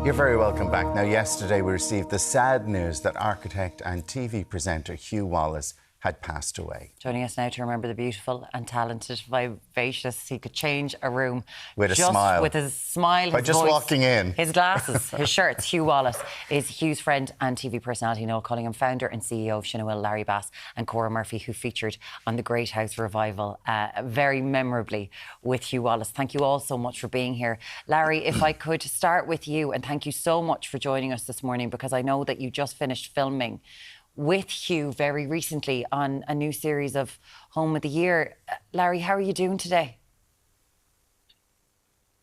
You're very welcome back. Now, yesterday we received the sad news that architect and TV presenter Hugh Wallace had passed away. Joining us now to remember the beautiful and talented, vivacious, he could change a room with a smile. With his smile, by his just voice, walking in. his glasses, his shirts. Hugh Wallace is Hugh's friend and TV personality Noel Cunningham, founder and CEO of Shinawil, Larry Bass and Cora Murphy, who featured on the Great House revival very memorably with Hugh Wallace. Thank you all so much for being here. Larry, if I could start with you, and thank you so much for joining us this morning, because I know that you just finished filming with Hugh very recently on a new series of Home of the Year. Larry, how are you doing today?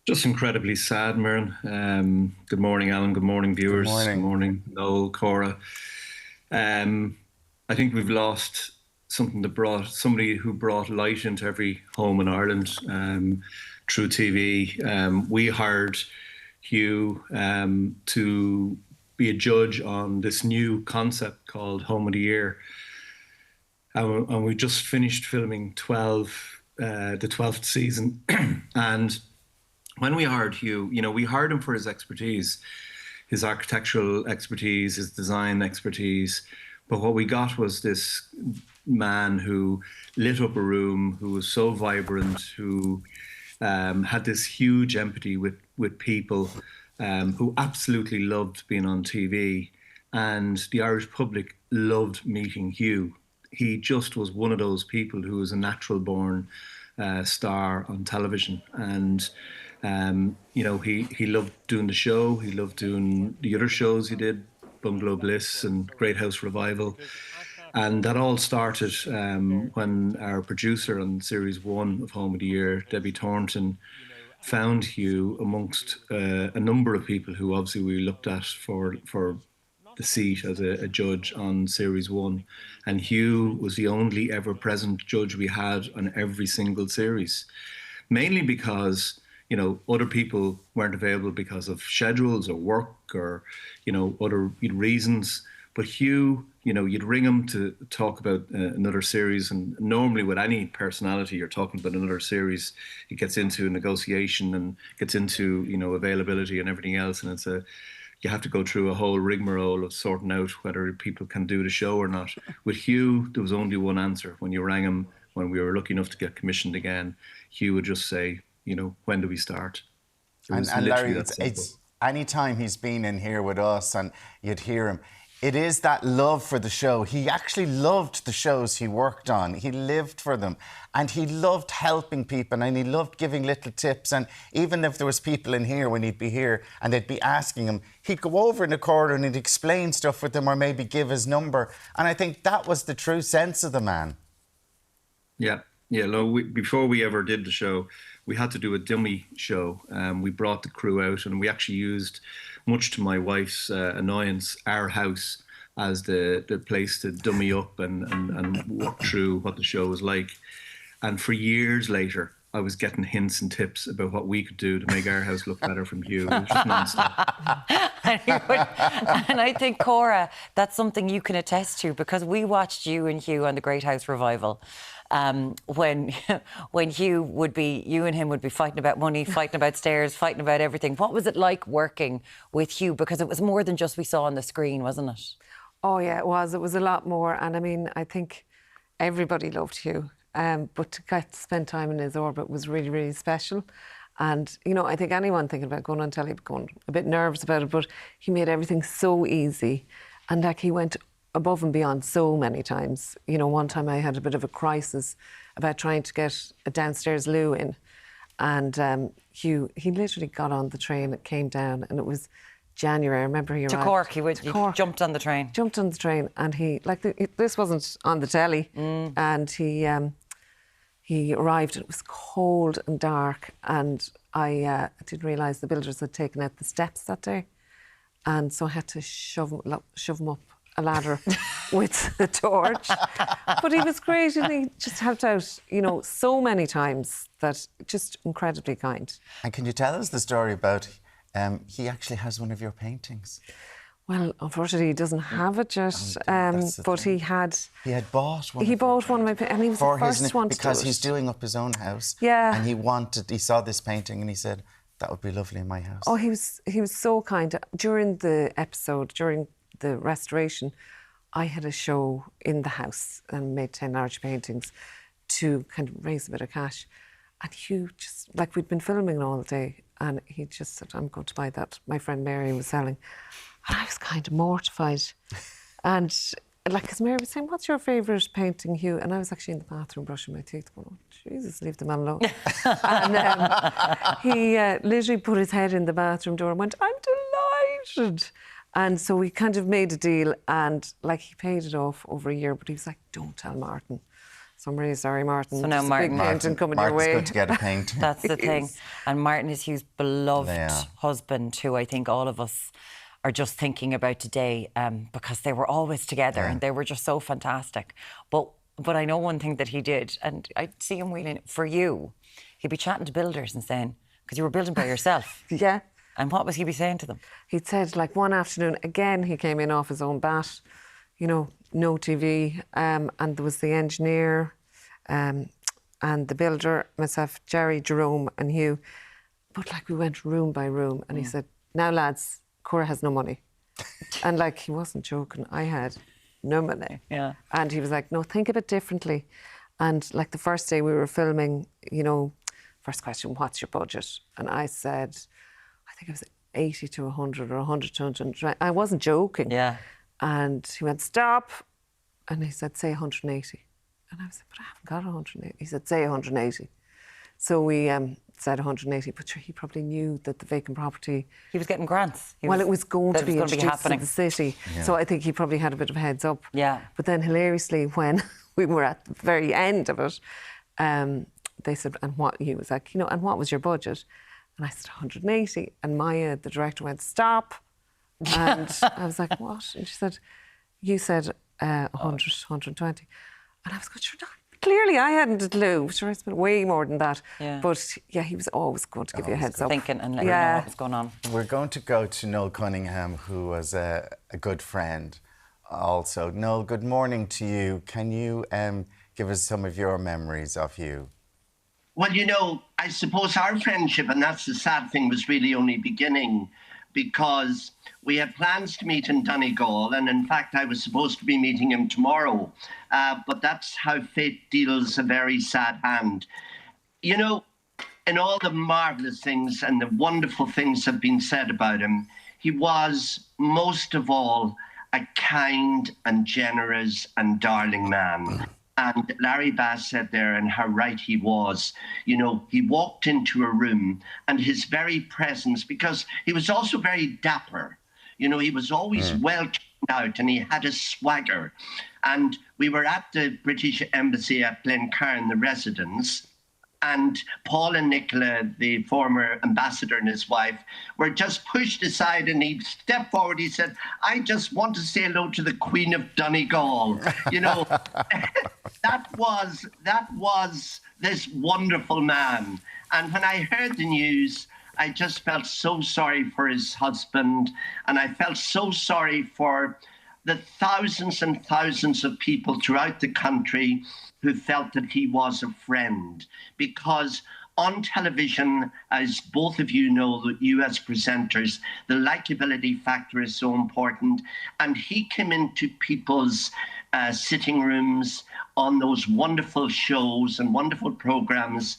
Just incredibly sad, Muireann. Good morning, Alan. Good morning, viewers. Good morning, Noel, Cora. I think we've lost somebody who brought light into every home in Ireland through TV. We hired Hugh to be a judge on this new concept called Home of the Year. And we just finished filming the 12th season. And when we hired Hugh, we hired him for his expertise, his architectural expertise, his design expertise. But what we got was this man who lit up a room, who was so vibrant, who had this huge empathy with people, who absolutely loved being on TV. And the Irish public loved meeting Hugh. He just was one of those people who was a natural born star on television. And, he loved doing the show. He loved doing the other shows he did, Bungalow Bliss and Great House Revival. And that all started when our producer on series 1 of Home of the Year, Debbie Thornton, found Hugh amongst a number of people who obviously we looked at for the seat as a judge on series 1. And Hugh was the only ever present judge we had on every single series, mainly because other people weren't available because of schedules or work or other reasons. But Hugh, you'd ring him to talk about another series, and normally with any personality you're talking about another series, it gets into negotiation and gets into availability and everything else, and you have to go through a whole rigmarole of sorting out whether people can do the show or not. With Hugh, there was only one answer. When you rang him, when we were lucky enough to get commissioned again, Hugh would just say, when do we start? And Larry, it's any time he's been in here with us and you'd hear him, it is that love for the show. He actually loved the shows he worked on. He lived for them. And he loved helping people and he loved giving little tips. And even if there was people in here when he'd be here and they'd be asking him, he'd go over in the corner and he'd explain stuff with them or maybe give his number. And I think that was the true sense of the man. Yeah. Before we ever did the show, we had to do a dummy show. We brought the crew out and we actually used, much to my wife's annoyance, our house as the place to dummy up and walk through what the show was like. And for years later, I was getting hints and tips about what we could do to make our house look better from Hugh. It was just non-stop. And I think, Cora, that's something you can attest to, because we watched you and Hugh on the Great House revival. When you and him would be fighting about money, fighting about stairs, fighting about everything. What was it like working with Hugh? Because it was more than just we saw on the screen, wasn't it? Oh yeah, it was. It was a lot more. And I mean, I think everybody loved Hugh. But to get to spend time in his orbit was really, really special. And, I think anyone thinking about going on telly would be going a bit nervous about it, but he made everything so easy. And he went above and beyond so many times. One time I had a bit of a crisis about trying to get a downstairs loo in. And Hugh, he literally got on the train, it came down, and it was January. I remember he arrived. To Cork, he jumped on the train. Jumped on the train, and this wasn't on the telly. And he arrived, and it was cold and dark, and I didn't realise the builders had taken out the steps that day. And so I had to shove him up a ladder with a torch. But he was great, and he just helped out, so many times, that just incredibly kind. And can you tell us the story about he actually has one of your paintings? Well, unfortunately, he doesn't have it yet, but thing. He had bought one. He bought one of my paintings, and he was the first one to do it. Because he's doing up his own house. Yeah. And he saw this painting and he said, that would be lovely in my house. Oh, he was so kind. During the episode, during the restoration, I had a show in the house and made 10 large paintings to kind of raise a bit of cash. And Hugh just, like, we'd been filming all day, and he just said, I'm going to buy that. My friend Mary was selling. And I was kind of mortified. And like, because Mary was saying, what's your favourite painting, Hugh? And I was actually in the bathroom brushing my teeth, going, oh, Jesus, leave the man alone. And he literally put his head in the bathroom door and went, I'm delighted. And so we kind of made a deal, and like, he paid it off over a year, but he was like, don't tell Martin. So I'm really sorry, Martin. So now Martin, big painting coming your way. Good to get a painting. That's the thing. And Martin is Hugh's beloved husband, who I think all of us are just thinking about today, because they were always together and they were just so fantastic. But I know one thing that he did, and I see him wheeling for you. He'd be chatting to builders and saying, because you were building by yourself. Yeah. And what was he be saying to them? He'd said, like, one afternoon, again, he came in off his own bat, you know, no TV, and there was the engineer and the builder, myself, Jerry, Jerome and Hugh. But, like, we went room by room, and he said, now, lads, Cora has no money. And, like, he wasn't joking. I had no money. Yeah. And he was like, no, think of it differently. And, like, the first day we were filming, you know, first question, what's your budget? And I said, I think it was 80 to 100 or 100 to 120. I wasn't joking. Yeah. And he went, stop. And he said, say 180. And I was like, but I haven't got 180. He said, say 180. So we said 180, but sure, he probably knew that the vacant property... He was getting grants. It was going to be introduced happening to the city. Yeah. So I think he probably had a bit of a heads up. Yeah. But then hilariously, when we were at the very end of it, they said, and what? He was like, you know, and what was your budget? And I said, 180. And Maya, the director, went, stop. And I was like, what? And she said, you said 100, 120. And I was going, sure, no, clearly I hadn't a clue. Sure, I spent way more than that. Yeah. But yeah, he was always going to give you a heads up. Thinking and letting you know what was going on. We're going to go to Noel Cunningham, who was a good friend also. Noel, good morning to you. Can you give us some of your memories of Hugh? Well, you know, I suppose our friendship, and that's the sad thing, was really only beginning, because we had plans to meet in Donegal, and in fact I was supposed to be meeting him tomorrow, but that's how fate deals a very sad hand. You know, in all the marvellous things and the wonderful things that have been said about him, he was most of all a kind and generous and darling man. And Larry Bass said there, and how right he was. You know, he walked into a room and his very presence, because he was also very dapper. You know, he was always well turned out and he had a swagger. And we were at the British Embassy at Glencairn, the residence, and Paul and Nicola, the former ambassador and his wife, were just pushed aside, and he stepped forward. He said, I just want to say hello to the Queen of Donegal. You know, that was this wonderful man. And when I heard the news, I just felt so sorry for his husband, and I felt so sorry for the thousands and thousands of people throughout the country who felt that he was a friend. Because on television, as both of you know, you as presenters, the likability factor is so important. And he came into people's sitting rooms on those wonderful shows and wonderful programs.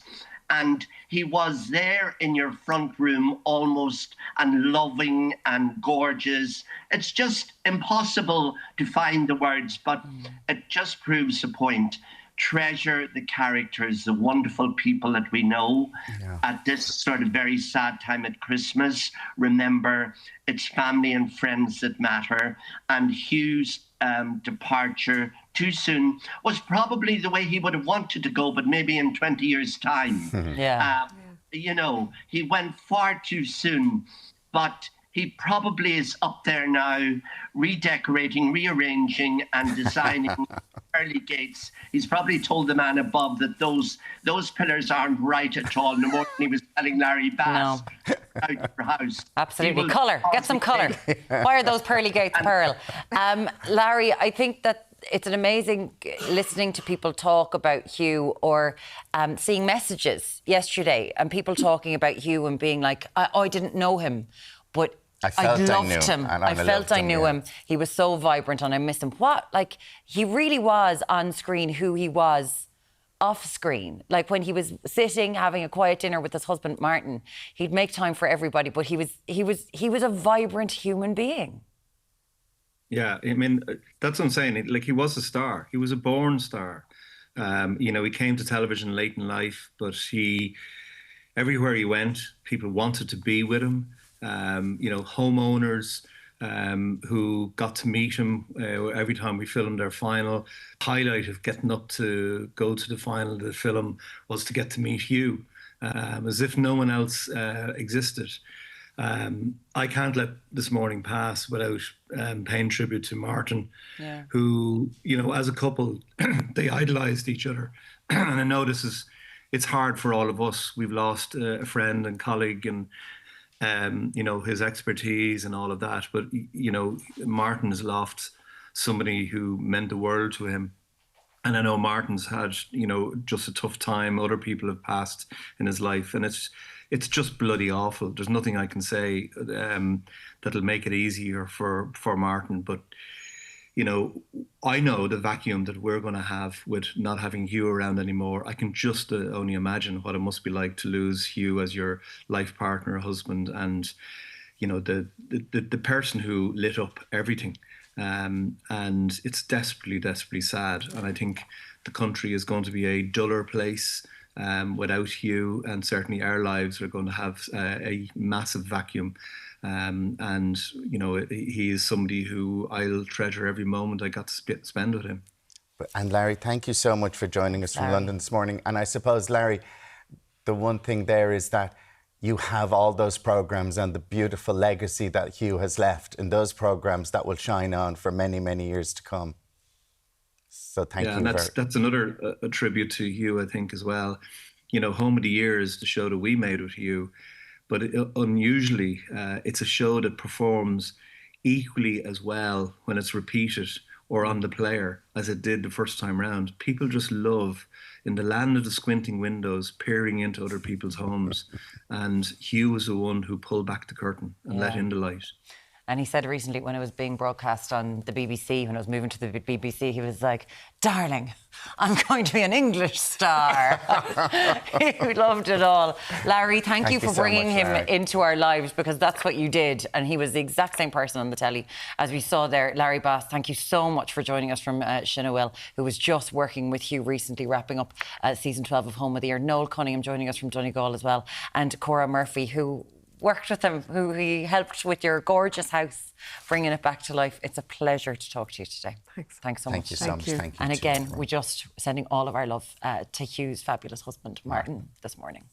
And he was there in your front room almost, and loving and gorgeous. It's just impossible to find the words, but it just proves the point. Treasure the characters, the wonderful people that we know at this sort of very sad time at Christmas. Remember, it's family and friends that matter. And Hugh's departure too soon was probably the way he would have wanted to go, but maybe in 20 years' time. You know, he went far too soon, but he probably is up there now, redecorating, rearranging and designing pearly gates. He's probably told the man above that those pillars aren't right at all. No more than he was telling Larry Bass out your house. Absolutely. Colour. Get some colour. Why are those pearly gates pearl? Larry, I think that it's an amazing listening to people talk about Hugh, or seeing messages yesterday and people talking about Hugh and being like, I didn't know him, but I loved him. I felt I knew him. He was so vibrant and I missed him. He really was on screen who he was off screen. Like when he was sitting having a quiet dinner with his husband Martin, he'd make time for everybody, but he was a vibrant human being. Yeah, I mean, that's what I'm saying. Like, he was a star. He was a born star. You know, he came to television late in life, but everywhere he went, people wanted to be with him. You know, homeowners who got to meet him every time we filmed our final. Highlight of getting up to go to the final of the film was to get to meet Hugh, as if no one else existed. I can't let this morning pass without paying tribute to Martin, who, you know, as a couple, they idolised each other. And I know it's hard for all of us. We've lost a friend and colleague, and you know, his expertise and all of that. But, you know, Martin has lost somebody who meant the world to him. And I know Martin's had, you know, just a tough time. Other people have passed in his life, and it's just bloody awful. There's nothing I can say that'll make it easier for Martin. But, you know, I know the vacuum that we're going to have with not having Hugh around anymore. I can just only imagine what it must be like to lose Hugh as your life partner, husband, and, you know, the person who lit up everything. And it's desperately, desperately sad. And I think the country is going to be a duller place without Hugh, and certainly our lives are going to have a massive vacuum. And, you know, he is somebody who I'll treasure every moment I got to spend with him. And Larry, thank you so much for joining us from London this morning. And I suppose, Larry, the one thing there is that you have all those programmes and the beautiful legacy that Hugh has left in those programmes that will shine on for many, many years to come. So thank you. And that's another tribute to Hugh, I think, as well. You know, Home of the Year is the show that we made with Hugh, but unusually, it's a show that performs equally as well when it's repeated or on the player as it did the first time round. People just love, in the land of the squinting windows, peering into other people's homes. And Hugh was the one who pulled back the curtain and let in the light. And he said recently, when it was being broadcast on the BBC, when it was moving to the BBC, he was like, "Darling, I'm going to be an English star." He loved it all. Larry, thank you for bringing him into our lives, because that's what you did. And he was the exact same person on the telly as we saw there. Larry Bass, thank you so much for joining us from Shinawil, who was just working with Hugh recently, wrapping up season 12 of Home of the Year. Noel Cunningham joining us from Donegal as well. And Cora Murphy, who worked with him, who he helped with your gorgeous house, bringing it back to life. It's a pleasure to talk to you today. Thanks so much. Thank you so much. Thank you. And again, we're just sending all of our love to Hugh's fabulous husband, Martin, this morning.